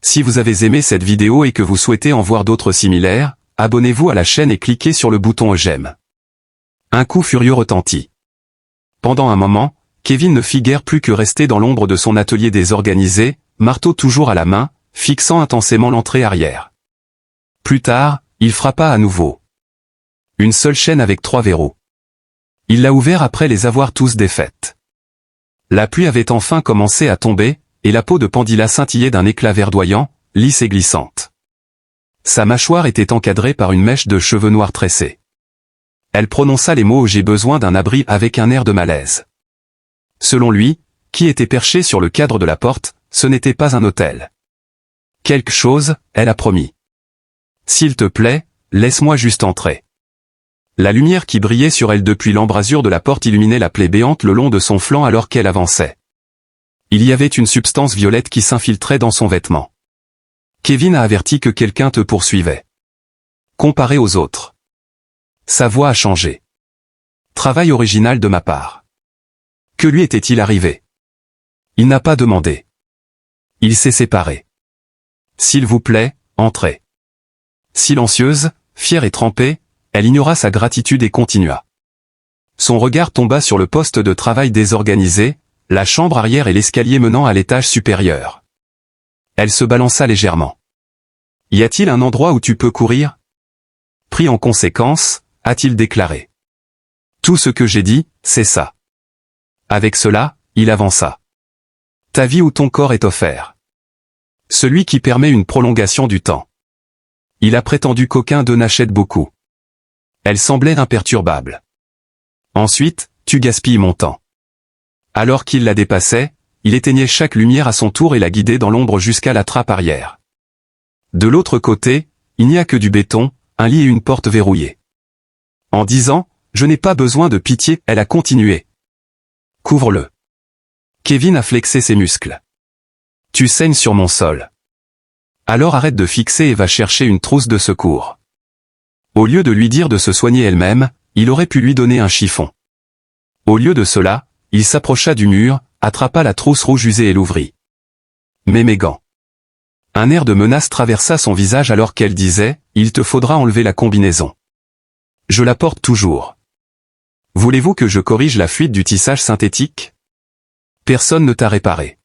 Si vous avez aimé cette vidéo et que vous souhaitez en voir d'autres similaires, abonnez-vous à la chaîne et cliquez sur le bouton j'aime. Un coup furieux retentit. Pendant un moment, Kevin ne fit guère plus que rester dans l'ombre de son atelier désorganisé, marteau toujours à la main, fixant intensément l'entrée arrière. Plus tard, il frappa à nouveau. Une seule chaîne avec 3 verrous. Il l'a ouvert après les avoir tous défaites. La pluie avait enfin commencé à tomber, et la peau de Pandila scintillait d'un éclat verdoyant, lisse et glissante. Sa mâchoire était encadrée par une mèche de cheveux noirs tressés. Elle prononça les mots « J'ai besoin d'un abri » avec un air de malaise. Selon lui, qui était perché sur le cadre de la porte, ce n'était pas un hôtel. Quelque chose, elle a promis. S'il te plaît, laisse-moi juste entrer. La lumière qui brillait sur elle depuis l'embrasure de la porte illuminait la plaie béante le long de son flanc alors qu'elle avançait. Il y avait une substance violette qui s'infiltrait dans son vêtement. Kevin a averti que quelqu'un te poursuivait. Comparé aux autres. Sa voix a changé. Travail original de ma part. Que lui était-il arrivé? Il n'a pas demandé. Il s'est séparé. S'il vous plaît, entrez. Silencieuse, fière et trempée, elle ignora sa gratitude et continua. Son regard tomba sur le poste de travail désorganisé, la chambre arrière et l'escalier menant à l'étage supérieur. Elle se balança légèrement. Y a-t-il un endroit où tu peux courir? Pris en conséquence, a-t-il déclaré. Tout ce que j'ai dit, c'est ça. Avec cela, il avança. Ta vie ou ton corps est offert. Celui qui permet une prolongation du temps. Il a prétendu qu'aucun d'eux n'achète beaucoup. Elle semblait imperturbable. Ensuite, tu gaspilles mon temps. Alors qu'il la dépassait, il éteignait chaque lumière à son tour et la guidait dans l'ombre jusqu'à la trappe arrière. De l'autre côté, il n'y a que du béton, un lit et une porte verrouillée. En disant, je n'ai pas besoin de pitié, elle a continué. Couvre-le. Kevin a flexé ses muscles. Tu saignes sur mon sol. Alors arrête de fixer et va chercher une trousse de secours. Au lieu de lui dire de se soigner elle-même, il aurait pu lui donner un chiffon. Au lieu de cela, il s'approcha du mur, attrapa la trousse rouge usée et l'ouvrit. Mais mes gants. Un air de menace traversa son visage alors qu'elle disait, il te faudra enlever la combinaison. Je la porte toujours. Voulez-vous que je corrige la fuite du tissage synthétique? Personne ne t'a réparé.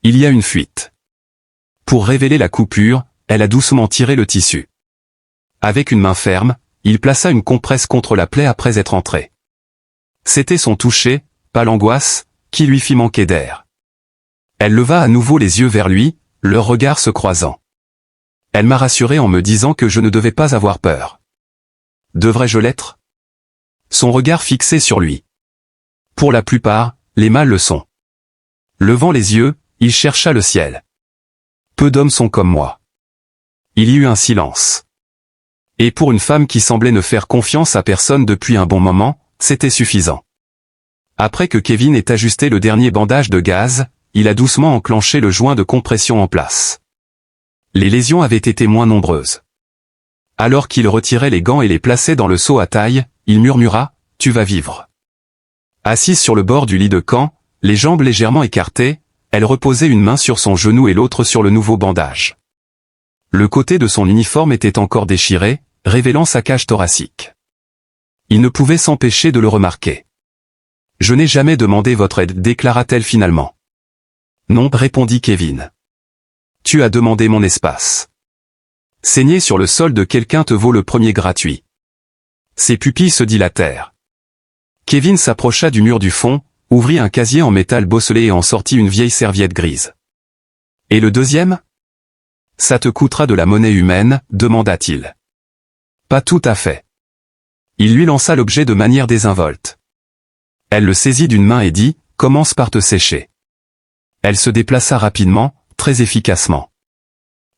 Il y a une fuite. Pour révéler la coupure, elle a doucement tiré le tissu. Avec une main ferme, il plaça une compresse contre la plaie après être entré. C'était son toucher, pas l'angoisse, qui lui fit manquer d'air. Elle leva à nouveau les yeux vers lui, leurs regards se croisant. Elle m'a rassuré en me disant que je ne devais pas avoir peur. Devrais-je l'être? Son regard fixé sur lui. Pour la plupart, les mâles le sont. Levant les yeux, il chercha le ciel. Peu d'hommes sont comme moi. Il y eut un silence. Et pour une femme qui semblait ne faire confiance à personne depuis un bon moment, c'était suffisant. Après que Kevin ait ajusté le dernier bandage de gaz, il a doucement enclenché le joint de compression en place. Les lésions avaient été moins nombreuses. Alors qu'il retirait les gants et les plaçait dans le seau à taille, il murmura, « Tu vas vivre ». Assise sur le bord du lit de camp, les jambes légèrement écartées, elle reposait une main sur son genou et l'autre sur le nouveau bandage. Le côté de son uniforme était encore déchiré, révélant sa cage thoracique. Il ne pouvait s'empêcher de le remarquer. « Je n'ai jamais demandé votre aide, déclara-t-elle finalement. « Non, répondit Kevin. Tu as demandé mon espace. Saigner sur le sol de quelqu'un te vaut le premier gratuit. » Ses pupilles se dilatèrent. Kevin s'approcha du mur du fond, ouvrit un casier en métal bosselé et en sortit une vieille serviette grise. « Et le deuxième ? » Ça te coûtera de la monnaie humaine, demanda-t-il. Pas tout à fait. Il lui lança l'objet de manière désinvolte. Elle le saisit d'une main et dit, commence par te sécher. Elle se déplaça rapidement, très efficacement.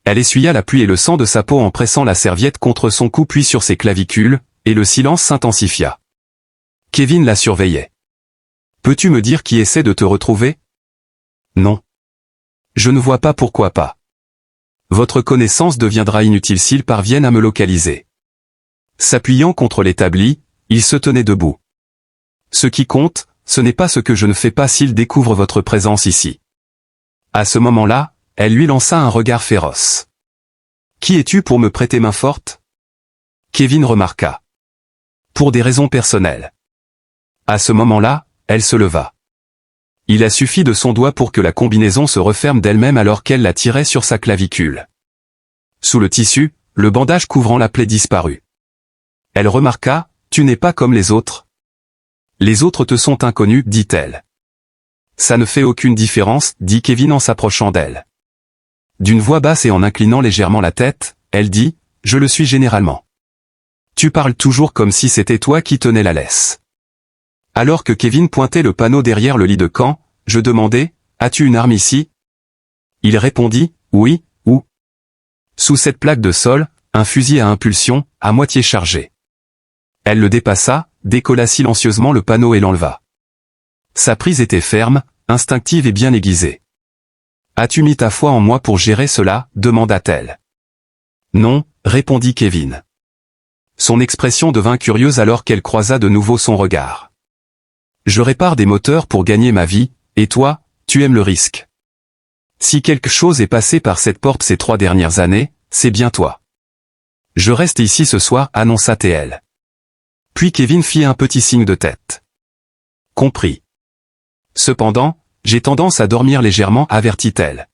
Elle essuya la pluie et le sang de sa peau en pressant la serviette contre son cou puis sur ses clavicules, et le silence s'intensifia. Kevin la surveillait. Peux-tu me dire qui essaie de te retrouver? Non. Je ne vois pas pourquoi pas. Votre connaissance deviendra inutile s'ils parviennent à me localiser. S'appuyant contre l'établi, il se tenait debout. Ce qui compte, ce n'est pas ce que je ne fais pas s'ils découvrent votre présence ici. À ce moment-là, elle lui lança un regard féroce. « Qui es-tu pour me prêter main forte ?» Kevin remarqua. « Pour des raisons personnelles. » À ce moment-là, elle se leva. Il a suffi de son doigt pour que la combinaison se referme d'elle-même alors qu'elle la tirait sur sa clavicule. Sous le tissu, le bandage couvrant la plaie disparut. Elle remarqua, « Tu n'es pas comme les autres. » « Les autres te sont inconnus, dit-elle. « Ça ne fait aucune différence, dit Kevin en s'approchant d'elle. D'une voix basse et en inclinant légèrement la tête, elle dit, « Je le suis généralement. » Tu parles toujours comme si c'était toi qui tenais la laisse. Alors que Kevin pointait le panneau derrière le lit de camp, je demandai, « As-tu une arme ici ?» Il répondit, « Oui, où ?» Sous cette plaque de sol, un fusil à impulsion, à moitié chargé. Elle le dépassa, décolla silencieusement le panneau et l'enleva. Sa prise était ferme, instinctive et bien aiguisée. « As-tu mis ta foi en moi pour gérer cela ?» demanda-t-elle. « Non, répondit Kevin. Son expression devint curieuse alors qu'elle croisa de nouveau son regard. « Je répare des moteurs pour gagner ma vie, et toi, tu aimes le risque. Si quelque chose est passé par cette porte ces 3 dernières années, c'est bien toi. Je reste ici ce soir, annonça-t-elle. Puis Kevin fit un petit signe de tête. Compris. Cependant, j'ai tendance à dormir légèrement, avertit-elle.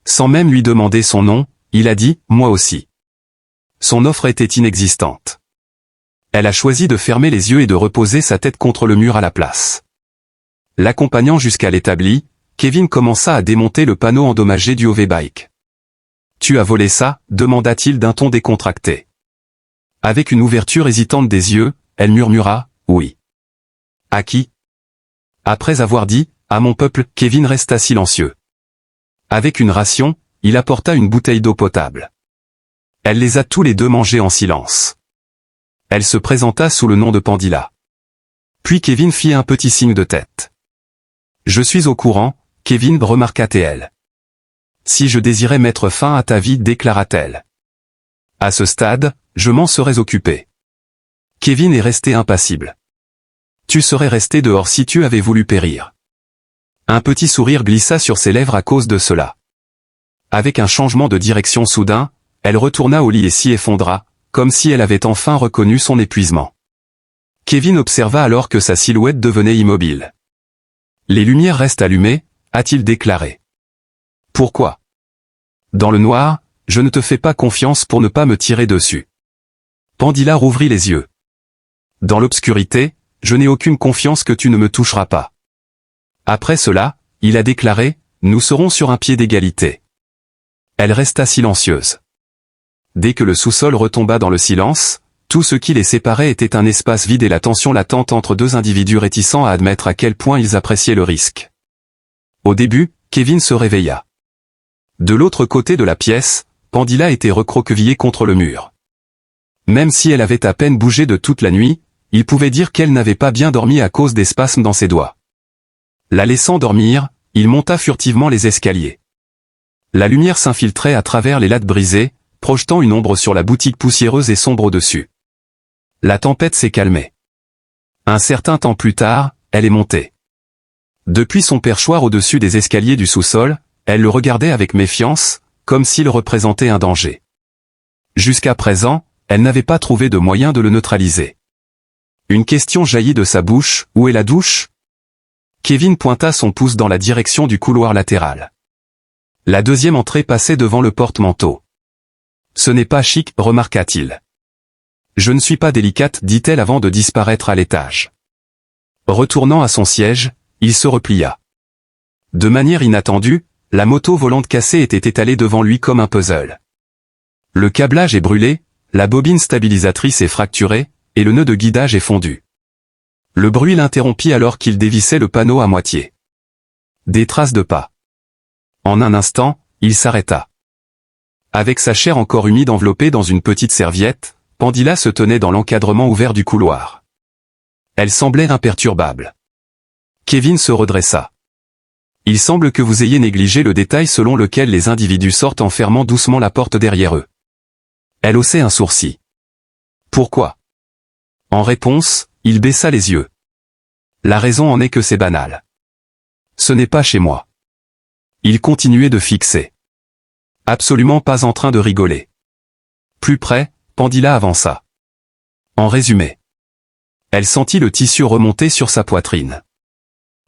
Sans même lui demander son nom, il a dit, moi aussi. Son offre était inexistante. Elle a choisi de fermer les yeux et de reposer sa tête contre le mur à la place. L'accompagnant jusqu'à l'établi, Kevin commença à démonter le panneau endommagé du Hoverbike. Tu as volé ça, demanda-t-il d'un ton décontracté. Avec une ouverture hésitante des yeux, elle murmura, oui. À qui? Après avoir dit, à mon peuple, Kevin resta silencieux. Avec une ration, il apporta une bouteille d'eau potable. Elle les a tous les deux mangés en silence. Elle se présenta sous le nom de Pandila. Puis Kevin fit un petit signe de tête. Je suis au courant, Kevin, remarqua-t-elle. Si je désirais mettre fin à ta vie, déclara-t-elle. À ce stade, je m'en serais occupé. Kevin est resté impassible. Tu serais resté dehors si tu avais voulu périr. Un petit sourire glissa sur ses lèvres à cause de cela. Avec un changement de direction soudain, elle retourna au lit et s'y effondra, comme si elle avait enfin reconnu son épuisement. Kevin observa alors que sa silhouette devenait immobile. Les lumières restent allumées, a-t-il déclaré. Pourquoi? Dans le noir, je ne te fais pas confiance pour ne pas me tirer dessus. Pandila rouvrit les yeux. Dans l'obscurité, je n'ai aucune confiance que tu ne me toucheras pas. Après cela, il a déclaré, nous serons sur un pied d'égalité. Elle resta silencieuse. Dès que le sous-sol retomba dans le silence, tout ce qui les séparait était un espace vide et la tension latente entre deux individus réticents à admettre à quel point ils appréciaient le risque. Au début, Kevin se réveilla. De l'autre côté de la pièce, Pandila était recroquevillée contre le mur. Même si elle avait à peine bougé de toute la nuit, il pouvait dire qu'elle n'avait pas bien dormi à cause des spasmes dans ses doigts. La laissant dormir, il monta furtivement les escaliers. La lumière s'infiltrait à travers les lattes brisées, projetant une ombre sur la boutique poussiéreuse et sombre au-dessus. La tempête s'est calmée. Un certain temps plus tard, elle est montée. Depuis son perchoir au-dessus des escaliers du sous-sol, elle le regardait avec méfiance, comme s'il représentait un danger. Jusqu'à présent, elle n'avait pas trouvé de moyen de le neutraliser. Une question jaillit de sa bouche, où est la douche? Kevin pointa son pouce dans la direction du couloir latéral. La deuxième entrée passait devant le porte-manteau. Ce n'est pas chic, remarqua-t-il. Je ne suis pas délicate, dit-elle avant de disparaître à l'étage. Retournant à son siège, il se replia. De manière inattendue, la moto volante cassée était étalée devant lui comme un puzzle. Le câblage est brûlé, la bobine stabilisatrice est fracturée, et le nœud de guidage est fondu. Le bruit l'interrompit alors qu'il dévissait le panneau à moitié. Des traces de pas. En un instant, il s'arrêta. Avec sa chair encore humide enveloppée dans une petite serviette, Pandila se tenait dans l'encadrement ouvert du couloir. Elle semblait imperturbable. Kevin se redressa. Il semble que vous ayez négligé le détail selon lequel les individus sortent en fermant doucement la porte derrière eux. Elle haussait un sourcil. Pourquoi? En réponse, il baissa les yeux. La raison en est que c'est banal. Ce n'est pas chez moi. Il continuait de fixer. Absolument pas en train de rigoler. Plus près, Pandila avança. En résumé. Elle sentit le tissu remonter sur sa poitrine.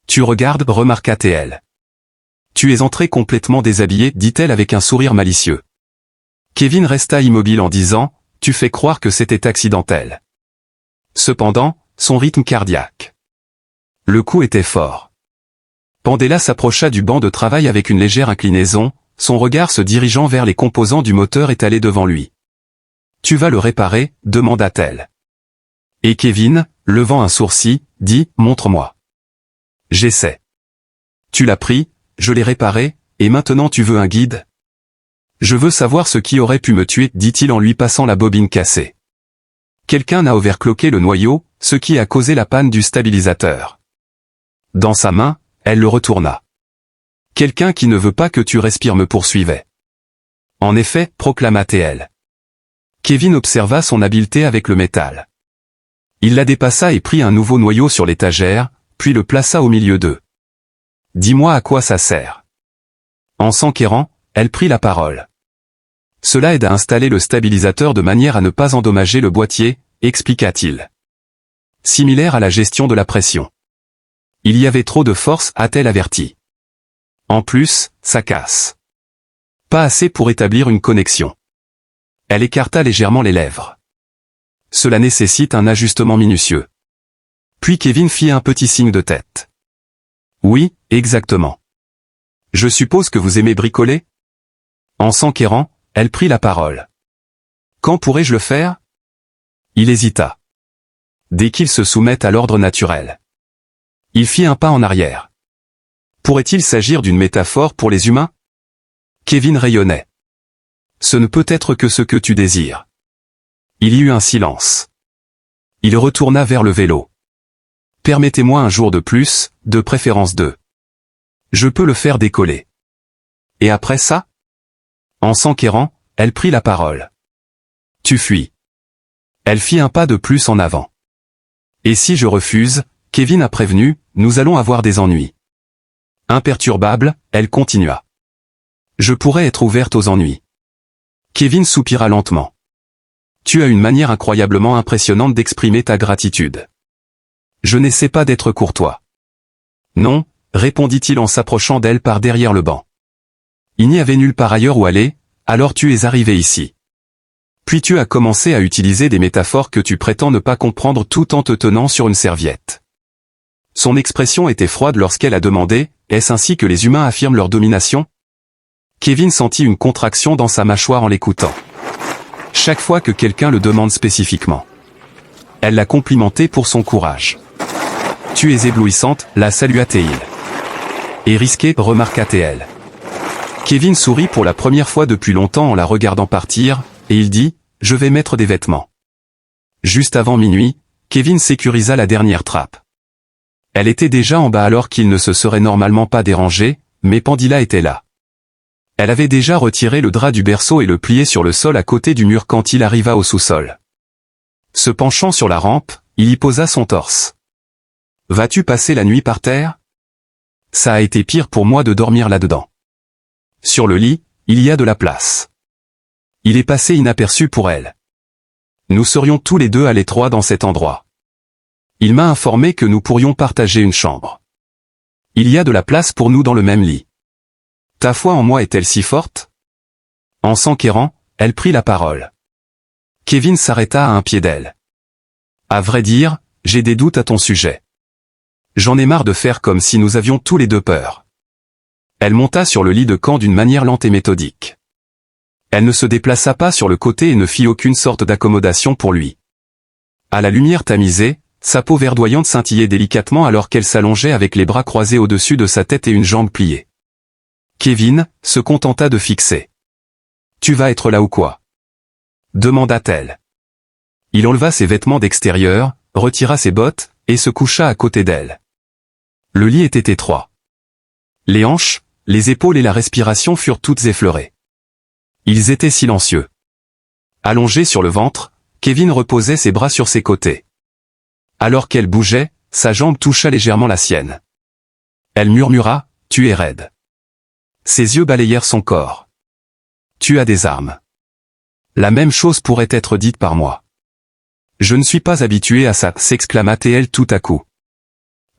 Tu regardes, remarqua-t-elle. Tu es entré complètement déshabillé, dit-elle avec un sourire malicieux. Kevin resta immobile en disant, tu fais croire que c'était accidentel. Cependant, son rythme cardiaque. Le coup était fort. Pandela s'approcha du banc de travail avec une légère inclinaison, son regard se dirigeant vers les composants du moteur étalés devant lui. Tu vas le réparer, demanda-t-elle. Et Kevin, levant un sourcil, dit, montre-moi. J'essaie. Tu l'as pris, je l'ai réparé, et maintenant tu veux un guide? Je veux savoir ce qui aurait pu me tuer, dit-il en lui passant la bobine cassée. Quelqu'un a overcloqué le noyau, ce qui a causé la panne du stabilisateur. Dans sa main, elle le retourna. Quelqu'un qui ne veut pas que tu respires me poursuivait. En effet, proclama-t-elle. Kevin observa son habileté avec le métal. Il la dépassa et prit un nouveau noyau sur l'étagère, puis le plaça au milieu d'eux. Dis-moi à quoi ça sert. En s'enquérant, elle prit la parole. Cela aide à installer le stabilisateur de manière à ne pas endommager le boîtier, expliqua-t-il. Similaire à la gestion de la pression. Il y avait trop de force, a-t-elle averti. En plus, ça casse. Pas assez pour établir une connexion. Elle écarta légèrement les lèvres. Cela nécessite un ajustement minutieux. Puis Kevin fit un petit signe de tête. Oui, exactement. Je suppose que vous aimez bricoler? En s'enquérant, elle prit la parole. Quand pourrais-je le faire? Il hésita. Dès qu'il se soumette à l'ordre naturel. Il fit un pas en arrière. Pourrait-il s'agir d'une métaphore pour les humains? Kevin rayonnait. Ce ne peut être que ce que tu désires. Il y eut un silence. Il retourna vers le vélo. Permettez-moi un jour de plus, de préférence 2. Je peux le faire décoller. Et après ça? En s'enquérant, elle prit la parole. Tu fuis. Elle fit un pas de plus en avant. Et si je refuse, Kevin a prévenu, nous allons avoir des ennuis. Imperturbable, elle continua. Je pourrais être ouverte aux ennuis. Kevin soupira lentement. Tu as une manière incroyablement impressionnante d'exprimer ta gratitude. Je n'essaie pas d'être courtois. Non, répondit-il en s'approchant d'elle par derrière le banc. Il n'y avait nulle part ailleurs où aller, alors tu es arrivé ici. Puis tu as commencé à utiliser des métaphores que tu prétends ne pas comprendre tout en te tenant sur une serviette. Son expression était froide lorsqu'elle a demandé, est-ce ainsi que les humains affirment leur domination? Kevin sentit une contraction dans sa mâchoire en l'écoutant. Chaque fois que quelqu'un le demande spécifiquement. Elle l'a complimenté pour son courage. Tu es éblouissante, la salua-t-il. Et risquée, remarqua-t-elle. Kevin sourit pour la première fois depuis longtemps en la regardant partir, et il dit, je vais mettre des vêtements. Juste avant minuit, Kevin sécurisa la dernière trappe. Elle était déjà en bas alors qu'il ne se serait normalement pas dérangé, mais Pandila était là. Elle avait déjà retiré le drap du berceau et le plié sur le sol à côté du mur quand il arriva au sous-sol. Se penchant sur la rampe, il y posa son torse. Vas-tu passer la nuit par terre? Ça a été pire pour moi de dormir là-dedans. Sur le lit, il y a de la place. Il est passé inaperçu pour elle. Nous serions tous les deux à l'étroit dans cet endroit. Il m'a informé que nous pourrions partager une chambre. Il y a de la place pour nous dans le même lit. Ta foi en moi est-elle si forte? En s'enquérant, elle prit la parole. Kevin s'arrêta à un pied d'elle. À vrai dire, j'ai des doutes à ton sujet. J'en ai marre de faire comme si nous avions tous les deux peur. Elle monta sur le lit de camp d'une manière lente et méthodique. Elle ne se déplaça pas sur le côté et ne fit aucune sorte d'accommodation pour lui. À la lumière tamisée, sa peau verdoyante scintillait délicatement alors qu'elle s'allongeait avec les bras croisés au-dessus de sa tête et une jambe pliée. Kevin se contenta de fixer. « Tu vas être là ou quoi ?» demanda-t-elle. Il enleva ses vêtements d'extérieur, retira ses bottes, et se coucha à côté d'elle. Le lit était étroit. Les hanches, les épaules et la respiration furent toutes effleurées. Ils étaient silencieux. Allongé sur le ventre, Kevin reposait ses bras sur ses côtés. Alors qu'elle bougeait, sa jambe toucha légèrement la sienne. Elle murmura, « Tu es raide. » Ses yeux balayèrent son corps. Tu as des armes. La même chose pourrait être dite par moi. Je ne suis pas habitué à ça, s'exclama TL tout à coup.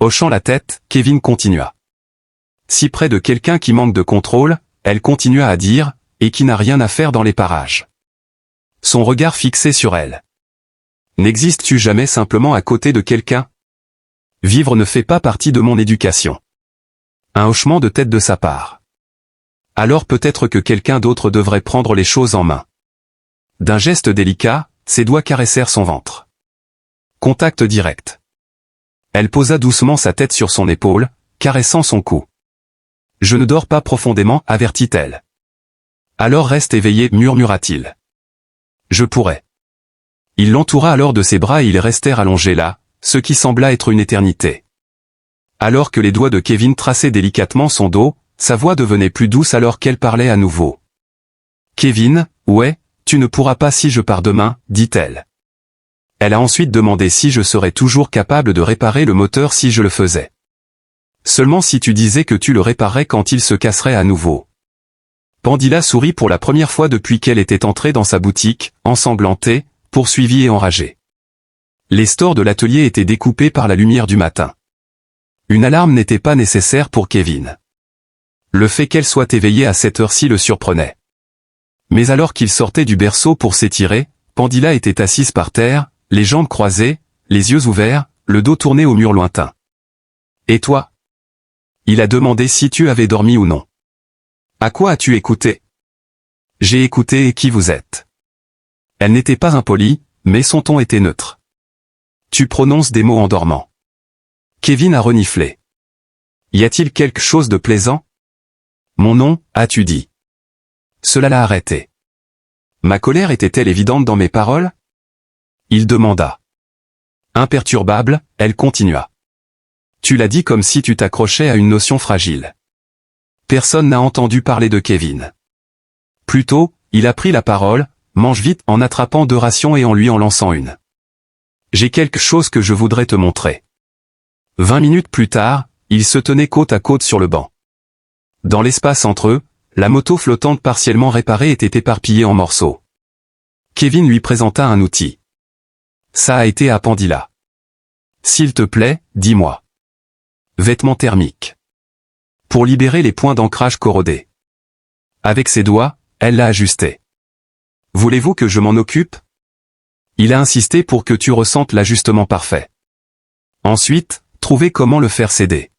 Hochant la tête, Kevin continua. Si près de quelqu'un qui manque de contrôle, elle continua à dire, et qui n'a rien à faire dans les parages. Son regard fixé sur elle. N'existes-tu jamais simplement à côté de quelqu'un? Vivre ne fait pas partie de mon éducation. Un hochement de tête de sa part. Alors peut-être que quelqu'un d'autre devrait prendre les choses en main. D'un geste délicat, ses doigts caressèrent son ventre. Contact direct. Elle posa doucement sa tête sur son épaule, caressant son cou. Je ne dors pas profondément, avertit-elle. Alors reste éveillé, murmura-t-il. Je pourrais. Il l'entoura alors de ses bras et ils restèrent allongés là, ce qui sembla être une éternité. Alors que les doigts de Kevin traçaient délicatement son dos, sa voix devenait plus douce alors qu'elle parlait à nouveau. Kevin, ouais, tu ne pourras pas si je pars demain, dit-elle. Elle a ensuite demandé si je serais toujours capable de réparer le moteur si je le faisais. Seulement si tu disais que tu le réparerais quand il se casserait à nouveau. Pandila sourit pour la première fois depuis qu'elle était entrée dans sa boutique, ensanglantée, poursuivie et enragée. Les stores de l'atelier étaient découpés par la lumière du matin. Une alarme n'était pas nécessaire pour Kevin. Le fait qu'elle soit éveillée à cette heure-ci le surprenait. Mais alors qu'il sortait du berceau pour s'étirer, Pandila était assise par terre, les jambes croisées, les yeux ouverts, le dos tourné au mur lointain. « Et toi ?» Il a demandé si tu avais dormi ou non. « À quoi as-tu écouté ?»« J'ai écouté et qui vous êtes. » Elle n'était pas impolie, mais son ton était neutre. « Tu prononces des mots en dormant. » Kevin a reniflé. « Y a-t-il quelque chose de plaisant ?»« Mon nom, as-tu dit ?» Cela l'a arrêté. Ma colère était-elle évidente dans mes paroles? Il demanda. Imperturbable, elle continua. Tu l'as dit comme si tu t'accrochais à une notion fragile. Personne n'a entendu parler de Kevin. Plutôt, il a pris la parole, mange vite en attrapant 2 rations et en lui en lançant une. J'ai quelque chose que je voudrais te montrer. 20 minutes plus tard, ils se tenaient côte à côte sur le banc. Dans l'espace entre eux, la moto flottante partiellement réparée était éparpillée en morceaux. Kevin lui présenta un outil. Ça a été à Pandila. S'il te plaît, dis-moi. Vêtements thermiques. Pour libérer les points d'ancrage corrodés. Avec ses doigts, elle l'a ajusté. Voulez-vous que je m'en occupe? Il a insisté pour que tu ressentes l'ajustement parfait. Ensuite, trouvez comment le faire céder.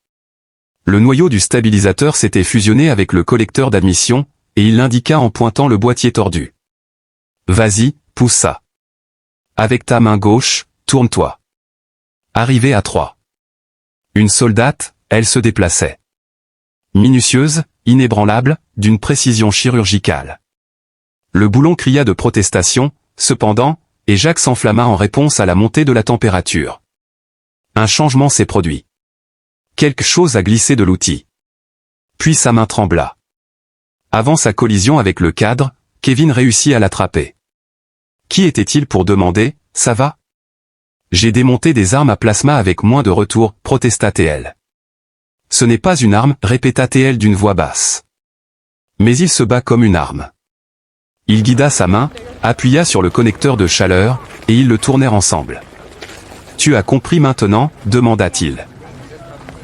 Le noyau du stabilisateur s'était fusionné avec le collecteur d'admission, et il l'indiqua en pointant le boîtier tordu. Vas-y, pousse ça. Avec ta main gauche, tourne-toi. Arrivée à 3. Une soldate, elle se déplaçait. Minutieuse, inébranlable, d'une précision chirurgicale. Le boulon cria de protestation, cependant, et Jacques s'enflamma en réponse à la montée de la température. Un changement s'est produit. Quelque chose a glissé de l'outil. Puis sa main trembla. Avant sa collision avec le cadre, Kevin réussit à l'attraper. Qui était-il pour demander, ça va? J'ai démonté des armes à plasma avec moins de retour, protesta TL. Ce n'est pas une arme, répéta TL d'une voix basse. Mais il se bat comme une arme. Il guida sa main, appuya sur le connecteur de chaleur, et ils le tournèrent ensemble. Tu as compris maintenant, demanda-t-il.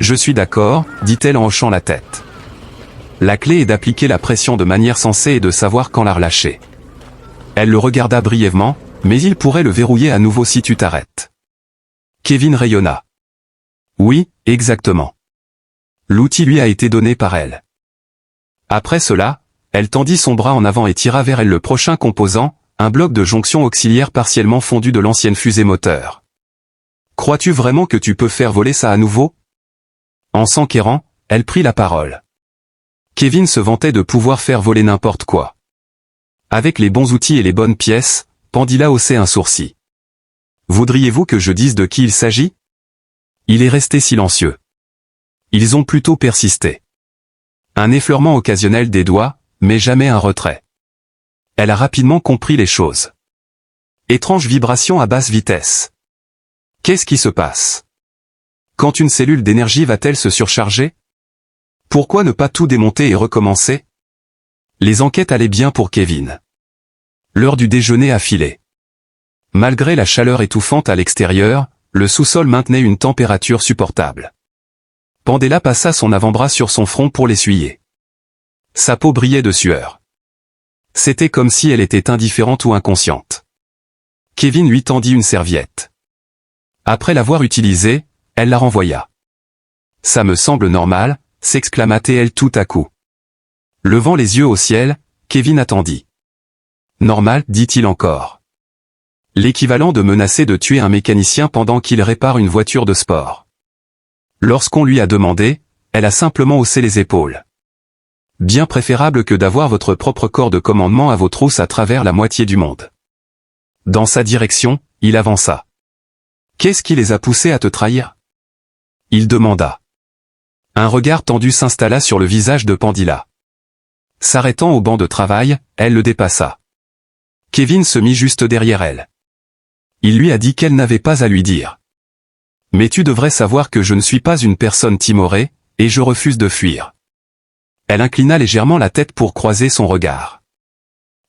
Je suis d'accord, dit-elle en hochant la tête. La clé est d'appliquer la pression de manière sensée et de savoir quand la relâcher. Elle le regarda brièvement, mais il pourrait le verrouiller à nouveau si tu t'arrêtes. Kevin rayonna. Oui, exactement. L'outil lui a été donné par elle. Après cela, elle tendit son bras en avant et tira vers elle le prochain composant, un bloc de jonction auxiliaire partiellement fondu de l'ancienne fusée moteur. Crois-tu vraiment que tu peux faire voler ça à nouveau? En s'enquérant, elle prit la parole. Kevin se vantait de pouvoir faire voler n'importe quoi. Avec les bons outils et les bonnes pièces, Pandila haussait un sourcil. Voudriez-vous que je dise de qui il s'agit? Il est resté silencieux. Ils ont plutôt persisté. Un effleurement occasionnel des doigts, mais jamais un retrait. Elle a rapidement compris les choses. Étrange vibration à basse vitesse. Qu'est-ce qui se passe? Quand une cellule d'énergie va-t-elle se surcharger? Pourquoi ne pas tout démonter et recommencer? Les enquêtes allaient bien pour Kevin. L'heure du déjeuner a filé. Malgré la chaleur étouffante à l'extérieur, le sous-sol maintenait une température supportable. Pandela passa son avant-bras sur son front pour l'essuyer. Sa peau brillait de sueur. C'était comme si elle était indifférente ou inconsciente. Kevin lui tendit une serviette. Après l'avoir utilisée, elle la renvoya. « Ça me semble normal », s'exclama-t-elle tout à coup. Levant les yeux au ciel, Kevin attendit. « Normal », dit-il encore. L'équivalent de menacer de tuer un mécanicien pendant qu'il répare une voiture de sport. Lorsqu'on lui a demandé, elle a simplement haussé les épaules. Bien préférable que d'avoir votre propre corps de commandement à vos trousses à travers la moitié du monde. Dans sa direction, il avança. Qu'est-ce qui les a poussés à te trahir? Il demanda. Un regard tendu s'installa sur le visage de Pandila. S'arrêtant au banc de travail, elle le dépassa. Kevin se mit juste derrière elle. Il lui a dit qu'elle n'avait pas à lui dire. Mais tu devrais savoir que je ne suis pas une personne timorée, et je refuse de fuir. Elle inclina légèrement la tête pour croiser son regard.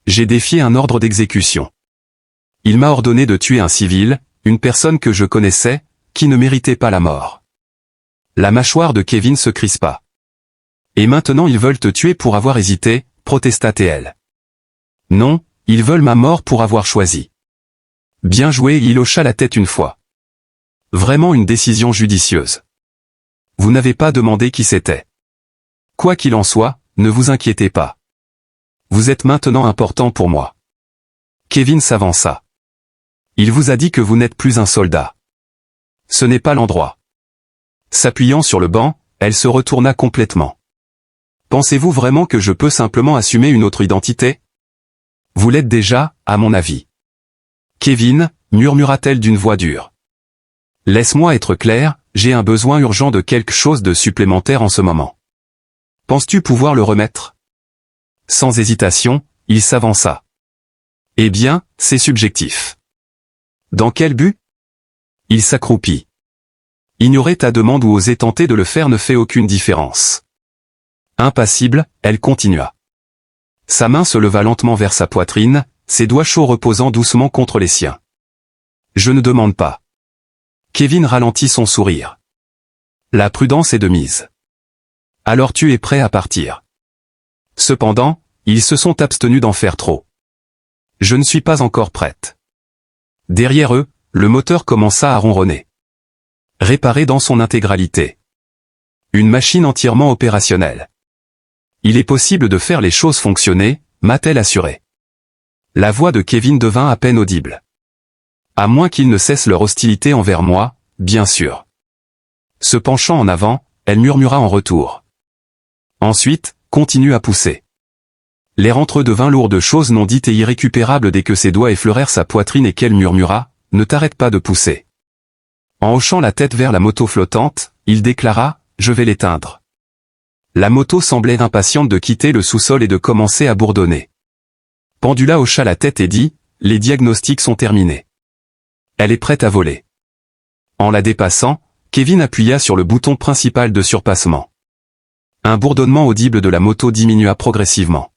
J'ai défié un ordre d'exécution. Il m'a ordonné de tuer un civil, une personne que je connaissais, qui ne méritait pas la mort. La mâchoire de Kevin se crispa. Et maintenant ils veulent te tuer pour avoir hésité, protesta-t-elle. Non, ils veulent ma mort pour avoir choisi. Bien joué, il hocha la tête une fois. Vraiment une décision judicieuse. Vous n'avez pas demandé qui c'était. Quoi qu'il en soit, ne vous inquiétez pas. Vous êtes maintenant important pour moi. Kevin s'avança. Il vous a dit que vous n'êtes plus un soldat. Ce n'est pas l'endroit. S'appuyant sur le banc, elle se retourna complètement. Pensez-vous vraiment que je peux simplement assumer une autre identité? Vous l'êtes déjà, à mon avis. Kevin, murmura-t-elle d'une voix dure. Laisse-moi être clair, j'ai un besoin urgent de quelque chose de supplémentaire en ce moment. Penses-tu pouvoir le remettre? Sans hésitation, il s'avança. Eh bien, c'est subjectif. Dans quel but? Il s'accroupit. Ignorer ta demande ou oser tenter de le faire ne fait aucune différence. Impassible, elle continua. Sa main se leva lentement vers sa poitrine, ses doigts chauds reposant doucement contre les siens. Je ne demande pas. Kevin ralentit son sourire. La prudence est de mise. Alors tu es prêt à partir. Cependant, ils se sont abstenus d'en faire trop. Je ne suis pas encore prête. Derrière eux, le moteur commença à ronronner. Réparé dans son intégralité. Une machine entièrement opérationnelle. Il est possible de faire les choses fonctionner, m'a-t-elle assuré. La voix de Kevin devint à peine audible. À moins qu'ils ne cessent leur hostilité envers moi, bien sûr. Se penchant en avant, elle murmura en retour. Ensuite, continue à pousser. L'air entre eux devint lourd de choses non dites et irrécupérables dès que ses doigts effleurèrent sa poitrine et qu'elle murmura, ne t'arrête pas de pousser. En hochant la tête vers la moto flottante, il déclara, je vais l'éteindre. La moto semblait impatiente de quitter le sous-sol et de commencer à bourdonner. Pandula hocha la tête et dit, les diagnostics sont terminés. Elle est prête à voler. En la dépassant, Kevin appuya sur le bouton principal de surpassement. Un bourdonnement audible de la moto diminua progressivement.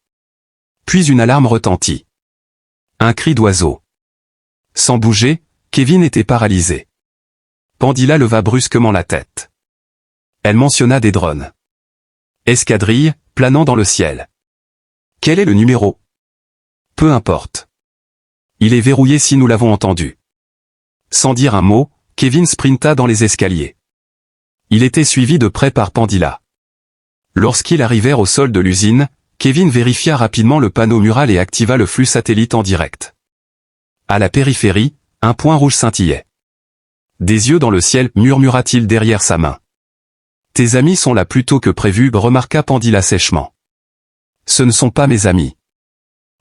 Puis une alarme retentit. Un cri d'oiseau. Sans bouger, Kevin était paralysé. Pandila leva brusquement la tête. Elle mentionna des drones. Escadrille, planant dans le ciel. Quel est le numéro? Peu importe. Il est verrouillé si nous l'avons entendu. Sans dire un mot, Kevin sprinta dans les escaliers. Il était suivi de près par Pandila. Lorsqu'ils arrivèrent au sol de l'usine, Kevin vérifia rapidement le panneau mural et activa le flux satellite en direct. À la périphérie, un point rouge scintillait. Des yeux dans le ciel, murmura-t-il derrière sa main. Tes amis sont là plus tôt que prévu, remarqua Pandila sèchement. Ce ne sont pas mes amis.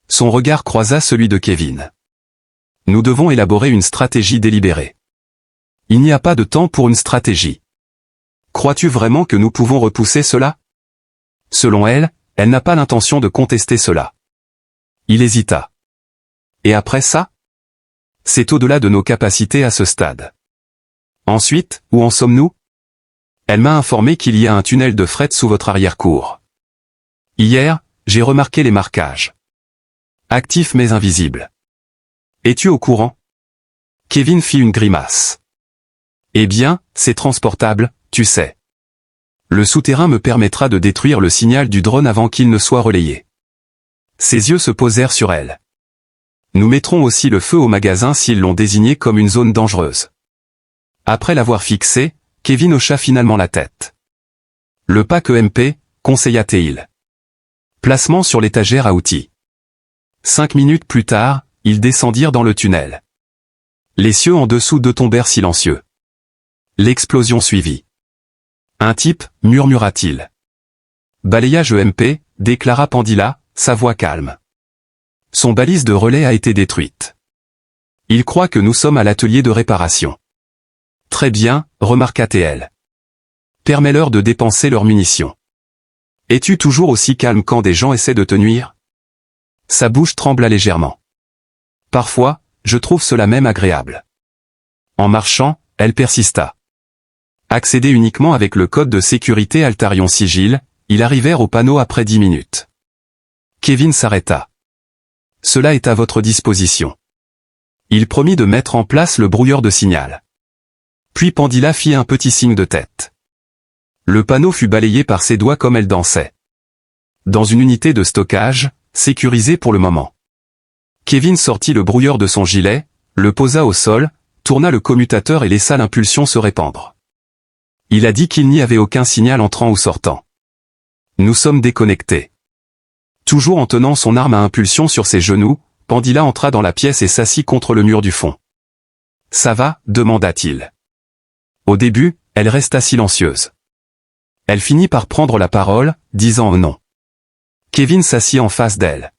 Son regard croisa celui de Kevin. Nous devons élaborer une stratégie délibérée. Il n'y a pas de temps pour une stratégie. Crois-tu vraiment que nous pouvons repousser cela? Selon elle, elle n'a pas l'intention de contester cela. Il hésita. Et après ça? C'est au-delà de nos capacités à ce stade. Ensuite, où en sommes-nous? Elle m'a informé qu'il y a un tunnel de fret sous votre arrière-cour. Hier, j'ai remarqué les marquages. Actifs mais invisibles. Es-tu au courant? Kevin fit une grimace. Eh bien, c'est transportable, tu sais. Le souterrain me permettra de détruire le signal du drone avant qu'il ne soit relayé. Ses yeux se posèrent sur elle. Nous mettrons aussi le feu au magasin s'ils l'ont désigné comme une zone dangereuse. Après l'avoir fixé, Kevin hocha finalement la tête. Le pack EMP, conseilla-t-il. Placement sur l'étagère à outils. 5 minutes plus tard, ils descendirent dans le tunnel. Les cieux en dessous d'eux tombèrent silencieux. L'explosion suivit. Un type, murmura-t-il. Balayage EMP, déclara Pandila, sa voix calme. Son balise de relais a été détruite. Il croit que nous sommes à l'atelier de réparation. Très bien, remarqua TL. Permets-leur de dépenser leurs munitions. Es-tu toujours aussi calme quand des gens essaient de te nuire? Sa bouche trembla légèrement. Parfois, je trouve cela même agréable. En marchant, elle persista. Accéder uniquement avec le code de sécurité Altarion Sigil, ils arrivèrent au panneau après 10 minutes. Kevin s'arrêta. Cela est à votre disposition. Il promit de mettre en place le brouilleur de signal. Puis Pandila fit un petit signe de tête. Le panneau fut balayé par ses doigts comme elle dansait. Dans une unité de stockage, sécurisée pour le moment. Kevin sortit le brouilleur de son gilet, le posa au sol, tourna le commutateur et laissa l'impulsion se répandre. Il a dit qu'il n'y avait aucun signal entrant ou sortant. Nous sommes déconnectés. Toujours en tenant son arme à impulsion sur ses genoux, Pandila entra dans la pièce et s'assit contre le mur du fond. « Ça va ?» demanda-t-il. Au début, elle resta silencieuse. Elle finit par prendre la parole, disant non. Kevin s'assit en face d'elle.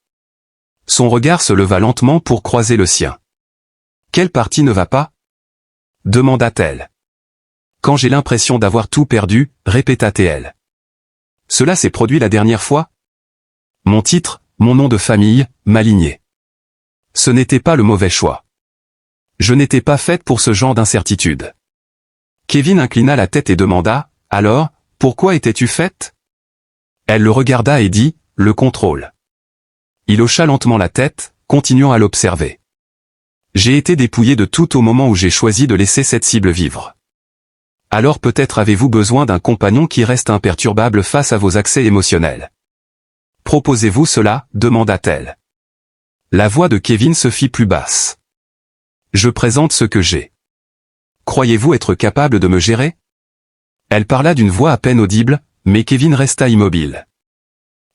Son regard se leva lentement pour croiser le sien. « Quelle partie ne va pas ?» demanda-t-elle. « Quand j'ai l'impression d'avoir tout perdu, répéta-t-elle. Cela s'est produit la dernière fois ? Mon titre, mon nom de famille, ma lignée. Ce n'était pas le mauvais choix. Je n'étais pas faite pour ce genre d'incertitude. » Kevin inclina la tête et demanda, « Alors, pourquoi étais-tu faite ?» Elle le regarda et dit, « Le contrôle. » Il hocha lentement la tête, continuant à l'observer. « J'ai été dépouillé de tout au moment où j'ai choisi de laisser cette cible vivre. Alors peut-être avez-vous besoin d'un compagnon qui reste imperturbable face à vos accès émotionnels. Proposez-vous cela, demanda-t-elle. La voix de Kevin se fit plus basse. Je présente ce que j'ai. Croyez-vous être capable de me gérer? Elle parla d'une voix à peine audible, mais Kevin resta immobile.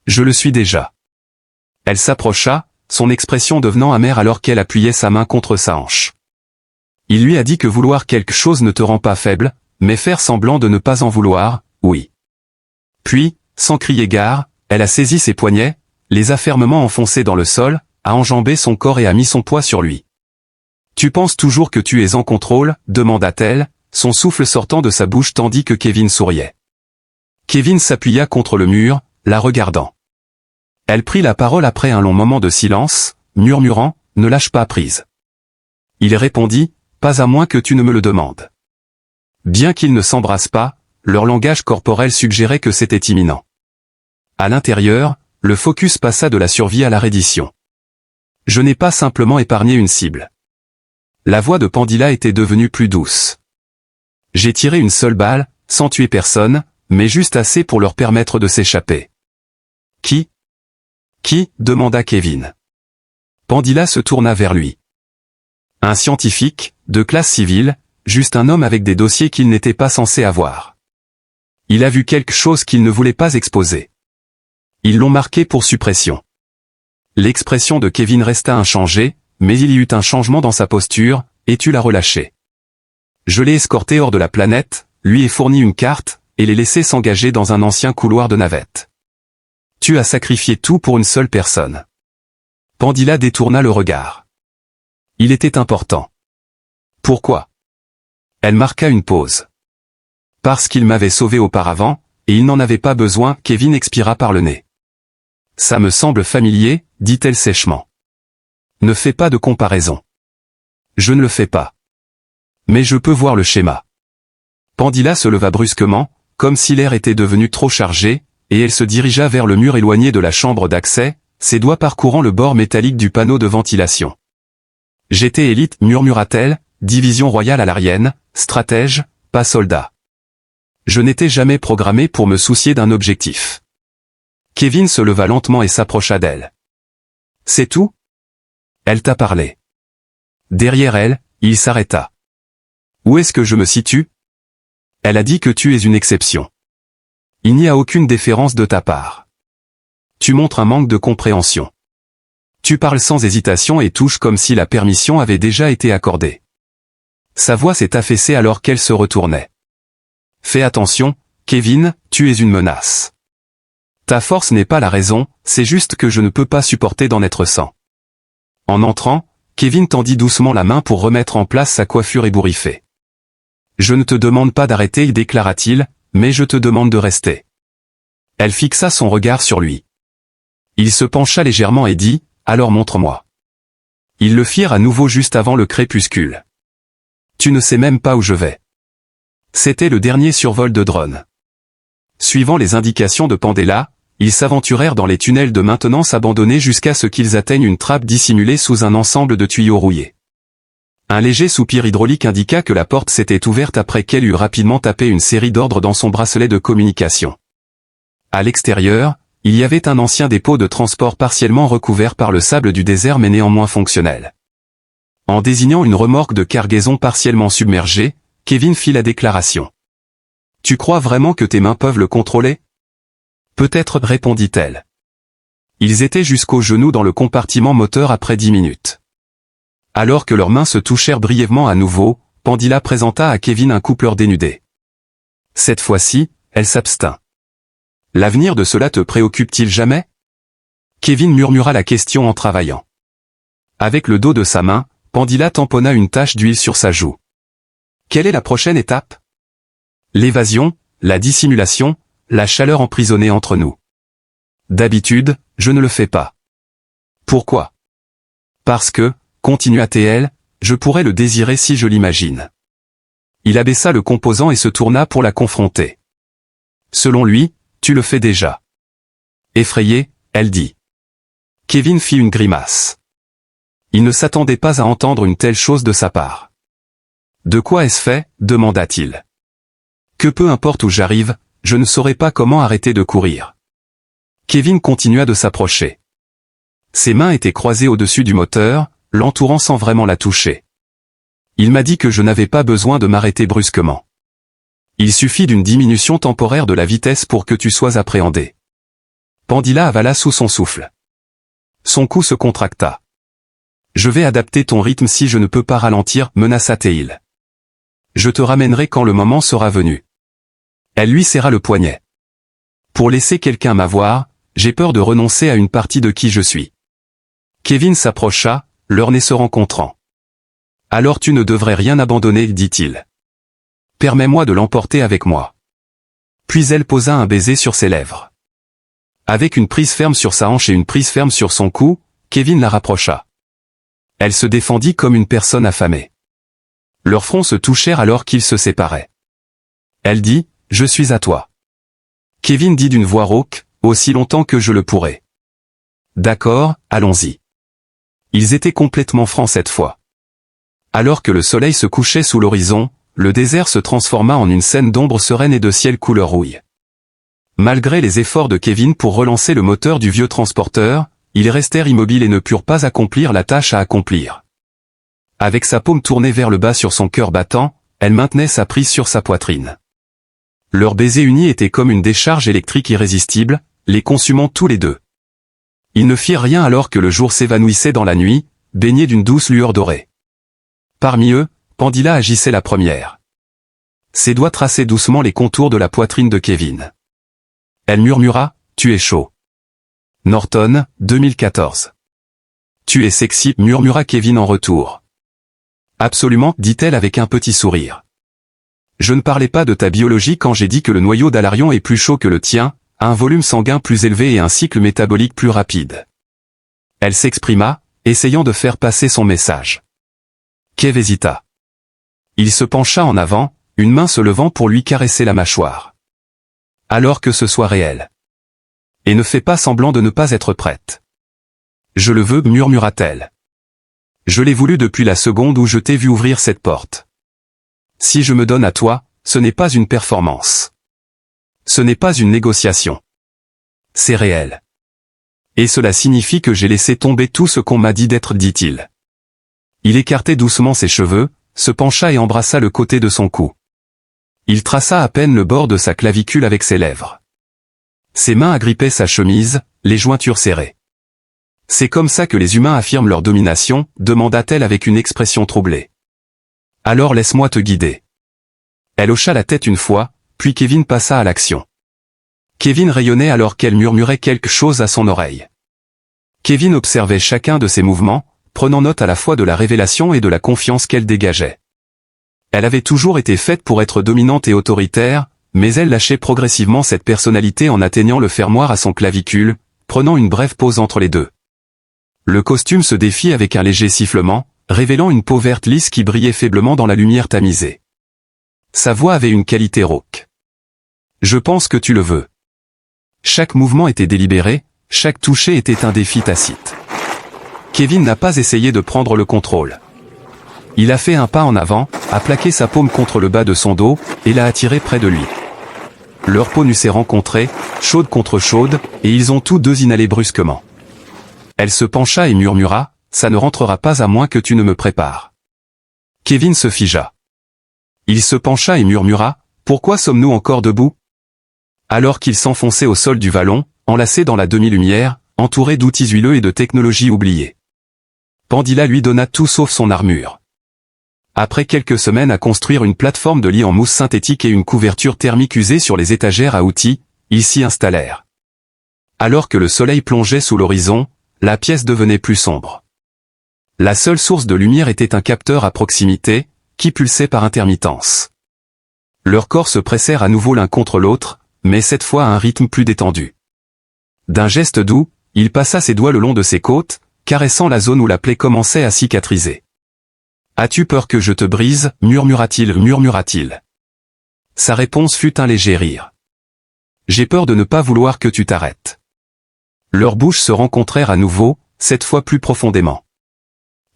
Je le suis déjà. Elle s'approcha, son expression devenant amère alors qu'elle appuyait sa main contre sa hanche. Il lui a dit que vouloir quelque chose ne te rend pas faible, mais faire semblant de ne pas en vouloir, oui. Puis, sans crier gare, elle a saisi ses poignets, les a fermement enfoncés dans le sol, a enjambé son corps et a mis son poids sur lui. Tu penses toujours que tu es en contrôle, demanda-t-elle, son souffle sortant de sa bouche tandis que Kevin souriait. Kevin s'appuya contre le mur, la regardant. Elle prit la parole après un long moment de silence, murmurant, ne lâche pas prise. Il répondit, pas à moins que tu ne me le demandes. Bien qu'ils ne s'embrassent pas, leur langage corporel suggérait que c'était imminent. À l'intérieur, le focus passa de la survie à la reddition. Je n'ai pas simplement épargné une cible. La voix de Pandila était devenue plus douce. J'ai tiré une seule balle, sans tuer personne, mais juste assez pour leur permettre de s'échapper. Qui? Qui? Demanda Kevin. Pandila se tourna vers lui. Un scientifique, de classe civile, juste un homme avec des dossiers qu'il n'était pas censé avoir. Il a vu quelque chose qu'il ne voulait pas exposer. Ils l'ont marqué pour suppression. L'expression de Kevin resta inchangée, mais il y eut un changement dans sa posture, et tu l'as relâché. Je l'ai escorté hors de la planète, lui ai fourni une carte, et l'ai laissé s'engager dans un ancien couloir de navette. Tu as sacrifié tout pour une seule personne. Pandila détourna le regard. Il était important. Pourquoi? Elle marqua une pause. Parce qu'il m'avait sauvé auparavant, et il n'en avait pas besoin, Kevin expira par le nez. Ça me semble familier, dit-elle sèchement. Ne fais pas de comparaison. Je ne le fais pas. Mais je peux voir le schéma. Pandila se leva brusquement, comme si l'air était devenu trop chargé, et elle se dirigea vers le mur éloigné de la chambre d'accès, ses doigts parcourant le bord métallique du panneau de ventilation. « J'étais élite, murmura-t-elle, division royale à l'Arienne, stratège, pas soldat. Je n'étais jamais programmé pour me soucier d'un objectif. » Kevin se leva lentement et s'approcha d'elle. « C'est tout ? Elle t'a parlé. » Derrière elle, il s'arrêta. « Où est-ce que je me situe ? Elle a dit que tu es une exception. Il n'y a aucune déférence de ta part. Tu montres un manque de compréhension. Tu parles sans hésitation et touches comme si la permission avait déjà été accordée. » Sa voix s'est affaissée alors qu'elle se retournait. « Fais attention, Kevin, tu es une menace. Ta force n'est pas la raison, c'est juste que je ne peux pas supporter d'en être sans. » En entrant, Kevin tendit doucement la main pour remettre en place sa coiffure ébouriffée. « Je ne te demande pas d'arrêter, déclara-t-il, mais je te demande de rester. » Elle fixa son regard sur lui. Il se pencha légèrement et dit, « Alors montre-moi. » Ils le firent à nouveau juste avant le crépuscule. « Tu ne sais même pas où je vais. » C'était le dernier survol de drone. Suivant les indications de Pandela, ils s'aventurèrent dans les tunnels de maintenance abandonnés jusqu'à ce qu'ils atteignent une trappe dissimulée sous un ensemble de tuyaux rouillés. Un léger soupir hydraulique indiqua que la porte s'était ouverte après qu'elle eut rapidement tapé une série d'ordres dans son bracelet de communication. À l'extérieur, il y avait un ancien dépôt de transport partiellement recouvert par le sable du désert mais néanmoins fonctionnel. En désignant une remorque de cargaison partiellement submergée, Kevin fit la déclaration. « Tu crois vraiment que tes mains peuvent le contrôler ? » « Peut-être, répondit-elle. Ils étaient jusqu'aux genoux dans le compartiment moteur après 10 minutes. Alors que leurs mains se touchèrent brièvement à nouveau, Pandila présenta à Kevin un coupleur dénudé. Cette fois-ci, elle s'abstint. « L'avenir de cela te préoccupe-t-il jamais ?» Kevin murmura la question en travaillant. Avec le dos de sa main, Pandila tamponna une tache d'huile sur sa joue. « Quelle est la prochaine étape ? » L'évasion, la dissimulation, la chaleur emprisonnée entre nous. D'habitude, je ne le fais pas. Pourquoi ? Parce que, continua-t-elle, je pourrais le désirer si je l'imagine. Il abaissa le composant et se tourna pour la confronter. Selon lui, tu le fais déjà. Effrayée, elle dit. Kevin fit une grimace. Il ne s'attendait pas à entendre une telle chose de sa part. De quoi est-ce fait ? Demanda-t-il. Que peu importe où j'arrive, je ne saurais pas comment arrêter de courir. Kevin continua de s'approcher. Ses mains étaient croisées au-dessus du moteur, l'entourant sans vraiment la toucher. Il m'a dit que je n'avais pas besoin de m'arrêter brusquement. Il suffit d'une diminution temporaire de la vitesse pour que tu sois appréhendé. Pandila avala sous son souffle. Son cou se contracta. Je vais adapter ton rythme si je ne peux pas ralentir, menaça-t-il. Je te ramènerai quand le moment sera venu. Elle lui serra le poignet. Pour laisser quelqu'un m'avoir, j'ai peur de renoncer à une partie de qui je suis. Kevin s'approcha, leur nez se rencontrant. Alors tu ne devrais rien abandonner, dit-il. Permets-moi de l'emporter avec moi. Puis elle posa un baiser sur ses lèvres. Avec une prise ferme sur sa hanche et une prise ferme sur son cou, Kevin la rapprocha. Elle se défendit comme une personne affamée. Leurs fronts se touchèrent alors qu'ils se séparaient. Elle dit, « Je suis à toi. » Kevin dit d'une voix rauque, « Aussi longtemps que je le pourrai. » D'accord, allons-y. Ils étaient complètement francs cette fois. Alors que le soleil se couchait sous l'horizon, le désert se transforma en une scène d'ombre sereine et de ciel couleur rouille. Malgré les efforts de Kevin pour relancer le moteur du vieux transporteur, ils restèrent immobiles et ne purent pas accomplir la tâche à accomplir. Avec sa paume tournée vers le bas sur son cœur battant, elle maintenait sa prise sur sa poitrine. Leur baiser uni était comme une décharge électrique irrésistible, les consumant tous les deux. Ils ne firent rien alors que le jour s'évanouissait dans la nuit, baigné d'une douce lueur dorée. Parmi eux, Pandila agissait la première. Ses doigts traçaient doucement les contours de la poitrine de Kevin. Elle murmura, « Tu es chaud. » Norton, 2014. « Tu es sexy, » murmura Kevin en retour. « Absolument, » dit-elle avec un petit sourire. « Je ne parlais pas de ta biologie quand j'ai dit que le noyau d'Alarion est plus chaud que le tien, a un volume sanguin plus élevé et un cycle métabolique plus rapide. » Elle s'exprima, essayant de faire passer son message. Kev hésita. Il se pencha en avant, une main se levant pour lui caresser la mâchoire. Alors que ce soit réel. Et ne fais pas semblant de ne pas être prête. Je le veux, murmura-t-elle. Je l'ai voulu depuis la seconde où je t'ai vu ouvrir cette porte. Si je me donne à toi, ce n'est pas une performance. Ce n'est pas une négociation. C'est réel. Et cela signifie que j'ai laissé tomber tout ce qu'on m'a dit d'être, dit-il. Il écartait doucement ses cheveux, se pencha et embrassa le côté de son cou. Il traça à peine le bord de sa clavicule avec ses lèvres. Ses mains agrippaient sa chemise, les jointures serrées. C'est comme ça que les humains affirment leur domination, demanda-t-elle avec une expression troublée. Alors laisse-moi te guider. Elle hocha la tête une fois, puis Kevin passa à l'action. Kevin rayonnait alors qu'elle murmurait quelque chose à son oreille. Kevin observait chacun de ses mouvements, prenant note à la fois de la révélation et de la confiance qu'elle dégageait. Elle avait toujours été faite pour être dominante et autoritaire, mais elle lâchait progressivement cette personnalité en atteignant le fermoir à son clavicule, prenant une brève pause entre les deux. Le costume se défit avec un léger sifflement, révélant une peau verte lisse qui brillait faiblement dans la lumière tamisée. Sa voix avait une qualité rauque. « Je pense que tu le veux. » Chaque mouvement était délibéré, chaque toucher était un défi tacite. Kevin n'a pas essayé de prendre le contrôle. Il a fait un pas en avant, a plaqué sa paume contre le bas de son dos, et l'a attiré près de lui. Leur peau s'est rencontrée, chaude contre chaude, et ils ont tous deux inhalé brusquement. Elle se pencha et murmura, « Ça ne rentrera pas à moins que tu ne me prépares. » Kevin se figea. Il se pencha et murmura, « Pourquoi sommes-nous encore debout ?» Alors qu'il s'enfonçait au sol du vallon, enlacé dans la demi-lumière, entouré d'outils huileux et de technologies oubliées. Pandila lui donna tout sauf son armure. Après quelques semaines à construire une plateforme de lit en mousse synthétique et une couverture thermique usée sur les étagères à outils, ils s'y installèrent. Alors que le soleil plongeait sous l'horizon, la pièce devenait plus sombre. La seule source de lumière était un capteur à proximité, qui pulsait par intermittence. Leurs corps se pressèrent à nouveau l'un contre l'autre, mais cette fois à un rythme plus détendu. D'un geste doux, il passa ses doigts le long de ses côtes, caressant la zone où la plaie commençait à cicatriser. « As-tu peur que je te brise » murmura-t-il. Sa réponse fut un léger rire. « J'ai peur de ne pas vouloir que tu t'arrêtes. » Leurs bouches se rencontrèrent à nouveau, cette fois plus profondément.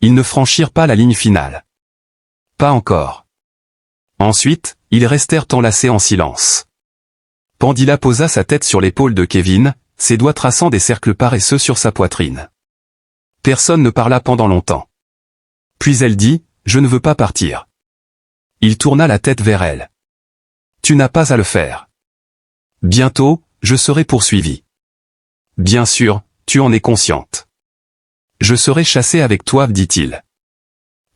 Ils ne franchirent pas la ligne finale. Pas encore. Ensuite, ils restèrent enlacés en silence. Pandila posa sa tête sur l'épaule de Kevin, ses doigts traçant des cercles paresseux sur sa poitrine. Personne ne parla pendant longtemps. Puis elle dit, « Je ne veux pas partir. » Il tourna la tête vers elle. « Tu n'as pas à le faire. Bientôt, je serai poursuivi. Bien sûr, tu en es consciente. Je serai chassé avec toi, dit-il.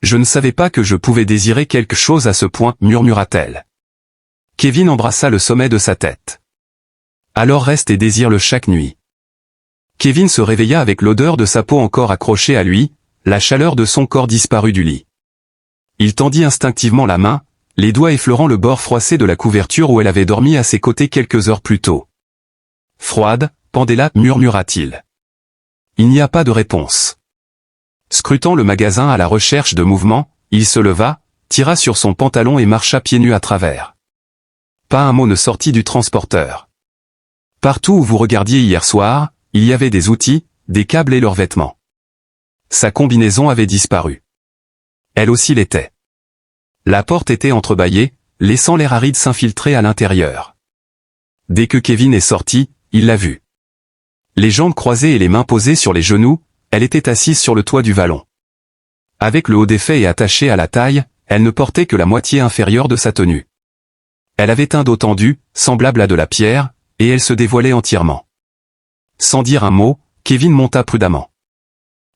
Je ne savais pas que je pouvais désirer quelque chose à ce point, murmura-t-elle. Kevin embrassa le sommet de sa tête. Alors reste et désire-le chaque nuit. Kevin se réveilla avec l'odeur de sa peau encore accrochée à lui, la chaleur de son corps disparut du lit. Il tendit instinctivement la main, les doigts effleurant le bord froissé de la couverture où elle avait dormi à ses côtés quelques heures plus tôt. Froide, Pandila, murmura-t-il. Il n'y a pas de réponse. Scrutant le magasin à la recherche de mouvement, il se leva, tira sur son pantalon et marcha pieds nus à travers. Pas un mot ne sortit du transporteur. Partout où vous regardiez hier soir, il y avait des outils, des câbles et leurs vêtements. Sa combinaison avait disparu. Elle aussi l'était. La porte était entrebâillée, laissant l'air aride s'infiltrer à l'intérieur. Dès que Kevin est sorti, il l'a vue. Les jambes croisées et les mains posées sur les genoux, elle était assise sur le toit du vallon. Avec le haut défait et attaché à la taille, elle ne portait que la moitié inférieure de sa tenue. Elle avait un dos tendu, semblable à de la pierre, et elle se dévoilait entièrement. Sans dire un mot, Kevin monta prudemment.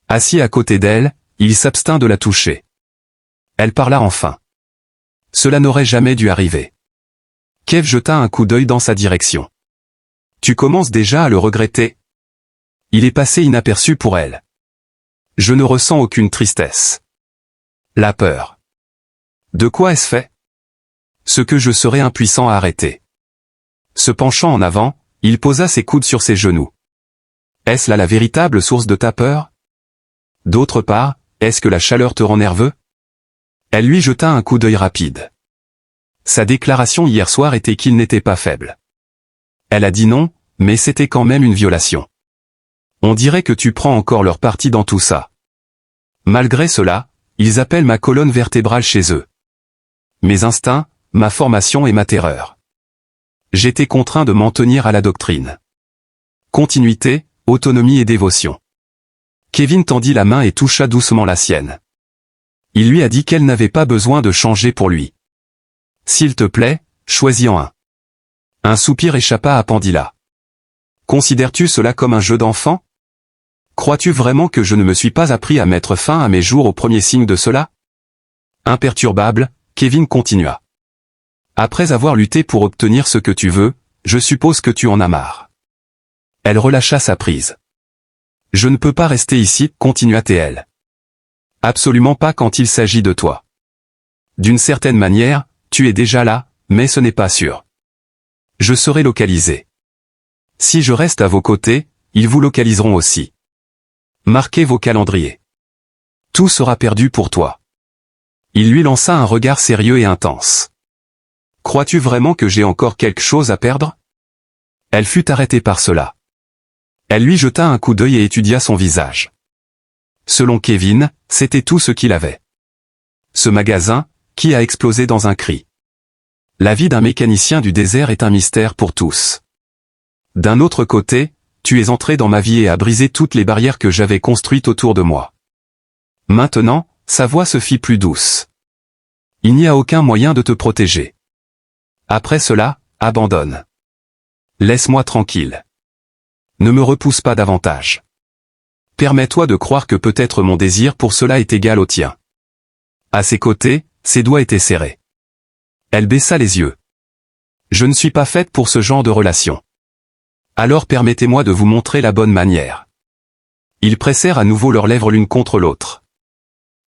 Assis à côté d'elle, il s'abstint de la toucher. Elle parla enfin. Cela n'aurait jamais dû arriver. Kev jeta un coup d'œil dans sa direction. « Tu commences déjà à le regretter ?» Il est passé inaperçu pour elle. Je ne ressens aucune tristesse. La peur. De quoi est-ce fait? Ce que je serais impuissant à arrêter. Se penchant en avant, il posa ses coudes sur ses genoux. Est-ce là la véritable source de ta peur? D'autre part, est-ce que la chaleur te rend nerveux? Elle lui jeta un coup d'œil rapide. Sa déclaration hier soir était qu'il n'était pas faible. Elle a dit non, mais c'était quand même une violation. On dirait que tu prends encore leur parti dans tout ça. Malgré cela, ils appellent ma colonne vertébrale chez eux. Mes instincts, ma formation et ma terreur. J'étais contraint de m'en tenir à la doctrine. Continuité, autonomie et dévotion. Kevin tendit la main et toucha doucement la sienne. Il lui a dit qu'elle n'avait pas besoin de changer pour lui. S'il te plaît, choisis-en un. Un soupir échappa à Pandila. Considères-tu cela comme un jeu d'enfant? Crois-tu vraiment que je ne me suis pas appris à mettre fin à mes jours au premier signe de cela? Imperturbable, Kevin continua. Après avoir lutté pour obtenir ce que tu veux, je suppose que tu en as marre. Elle relâcha sa prise. Je ne peux pas rester ici, continua-t-elle. Absolument pas quand il s'agit de toi. D'une certaine manière, tu es déjà là, mais ce n'est pas sûr. Je serai localisé. Si je reste à vos côtés, ils vous localiseront aussi. Marquez vos calendriers. Tout sera perdu pour toi. Il lui lança un regard sérieux et intense. Crois-tu vraiment que j'ai encore quelque chose à perdre? Elle fut arrêtée par cela. Elle lui jeta un coup d'œil et étudia son visage. Selon Kevin, c'était tout ce qu'il avait. Ce magasin, qui a explosé dans un cri. La vie d'un mécanicien du désert est un mystère pour tous. D'un autre côté, tu es entré dans ma vie et as brisé toutes les barrières que j'avais construites autour de moi. Maintenant, sa voix se fit plus douce. Il n'y a aucun moyen de te protéger. Après cela, abandonne. Laisse-moi tranquille. Ne me repousse pas davantage. Permets-toi de croire que peut-être mon désir pour cela est égal au tien. À ses côtés, ses doigts étaient serrés. Elle baissa les yeux. Je ne suis pas faite pour ce genre de relation. Alors permettez-moi de vous montrer la bonne manière. Ils pressèrent à nouveau leurs lèvres l'une contre l'autre.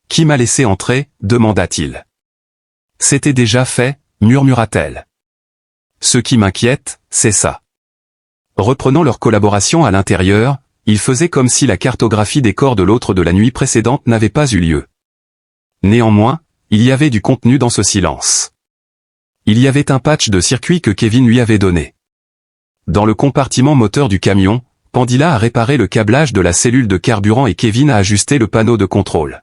Qui m'a laissé entrer, demanda-t-il. C'était déjà fait, murmura-t-elle. Ce qui m'inquiète, c'est ça. Reprenant leur collaboration à l'intérieur, ils faisaient comme si la cartographie des corps de l'autre de la nuit précédente n'avait pas eu lieu. Néanmoins, il y avait du contenu dans ce silence. Il y avait un patch de circuit que Kevin lui avait donné. Dans le compartiment moteur du camion, Pandila a réparé le câblage de la cellule de carburant et Kevin a ajusté le panneau de contrôle.